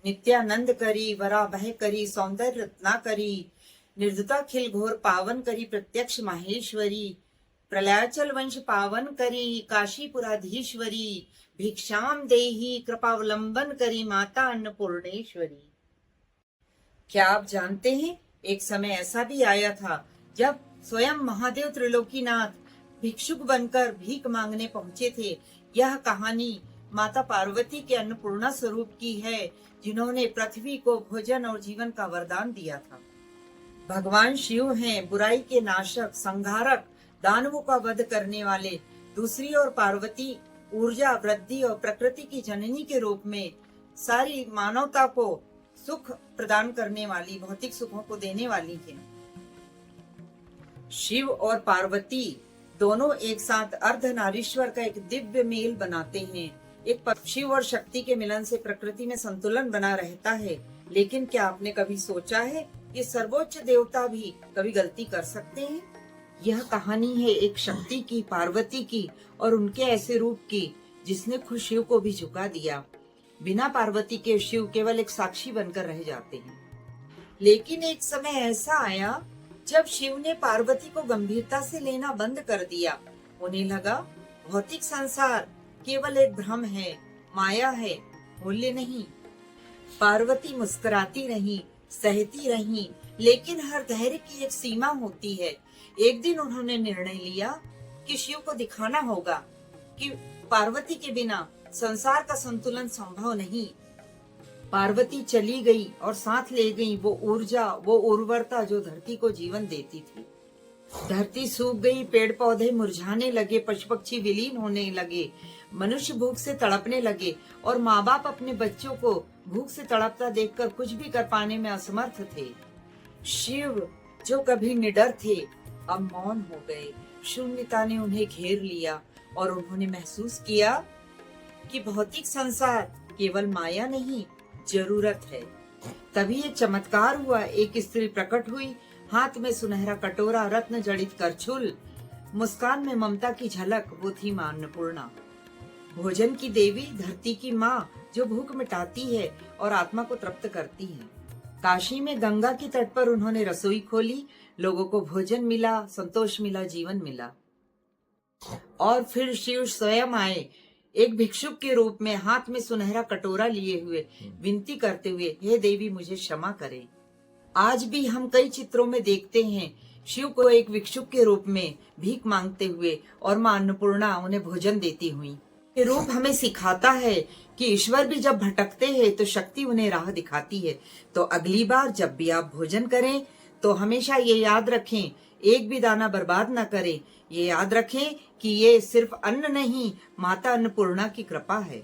नित्यानंद करी वरा भय करी सौंदर्य रत्ना करी निर्धता खिल घोर पावन करी प्रत्यक्ष माहेश्वरी प्रलयाचल वंश पावन करी काशीपुराधीश्वरी भिक्षाम देही कृपावलंबन करी माता अन्नपूर्णेश्वरी। क्या आप जानते हैं, एक समय ऐसा भी आया था जब स्वयं महादेव त्रिलोकीनाथ भिक्षुक बनकर भीख मांगने पहुंचे थे। यह कहानी माता पार्वती के अन्नपूर्णा स्वरूप की है, जिन्होंने पृथ्वी को भोजन और जीवन का वरदान दिया था। भगवान शिव हैं बुराई के नाशक, संहारक, दानवों का वध करने वाले। दूसरी ओर पार्वती ऊर्जा, वृद्धि और प्रकृति की जननी के रूप में सारी मानवता को सुख प्रदान करने वाली, भौतिक सुखों को देने वाली है। शिव और पार्वती दोनों एक साथ अर्धनारीश्वर का एक दिव्य मेल बनाते हैं। एक शिव और शक्ति के मिलन से प्रकृति में संतुलन बना रहता है। लेकिन क्या आपने कभी सोचा है कि सर्वोच्च देवता भी कभी गलती कर सकते हैं? यह कहानी है एक शक्ति की, पार्वती की, और उनके ऐसे रूप की जिसने खुद शिव को भी झुका दिया। बिना पार्वती के शिव केवल एक साक्षी बनकर रह जाते हैं। लेकिन एक समय ऐसा आया जब शिव ने पार्वती को गंभीरता से लेना बंद कर दिया। उन्हें लगा भौतिक संसार केवल एक भ्रम है, माया है, मूल्य नहीं। पार्वती मुस्कुराती रही, सहती रही, लेकिन हर धैर्य की एक सीमा होती है। एक दिन उन्होंने निर्णय लिया कि शिव को दिखाना होगा कि पार्वती के बिना संसार का संतुलन संभव नहीं। पार्वती चली गई और साथ ले गई वो ऊर्जा, वो उर्वरता जो धरती को जीवन देती थी। धरती सूख गई, पेड़ पौधे मुरझाने लगे, पशु पक्षी विलीन होने लगे, मनुष्य भूख से तड़पने लगे और माँ बाप अपने बच्चों को भूख से तड़पता देखकर कुछ भी कर पाने में असमर्थ थे। शिव जो कभी निडर थे अब मौन हो गए। शून्यता ने उन्हें घेर लिया और उन्होंने महसूस किया कि भौतिक संसार केवल माया नहीं, जरूरत है। तभी एक चमत्कार हुआ। एक स्त्री प्रकट हुई, हाथ में सुनहरा कटोरा, रत्न जड़ित करछुल, मुस्कान में ममता की झलक। वो थी मां अन्नपूर्णा, भोजन की देवी, धरती की माँ जो भूख मिटाती है और आत्मा को तृप्त करती है। काशी में गंगा के तट पर उन्होंने रसोई खोली, लोगों को भोजन मिला, संतोष मिला, जीवन मिला। और फिर शिव स्वयं आए एक भिक्षुक के रूप में, हाथ में सुनहरा कटोरा लिए हुए, विनती करते हुए, हे देवी मुझे क्षमा करें। आज भी हम कई चित्रों में देखते हैं शिव को एक भिक्षुक के रूप में भीख मांगते हुए और मां अन्नपूर्णा उन्हें भोजन देती हुई। ये रूप हमें सिखाता है कि ईश्वर भी जब भटकते हैं तो शक्ति उन्हें राह दिखाती है। तो अगली बार जब भी आप भोजन करें तो हमेशा ये याद रखें, एक भी दाना बर्बाद न करें। ये याद रखें कि ये सिर्फ अन्न नहीं, माता अन्नपूर्णा की कृपा है।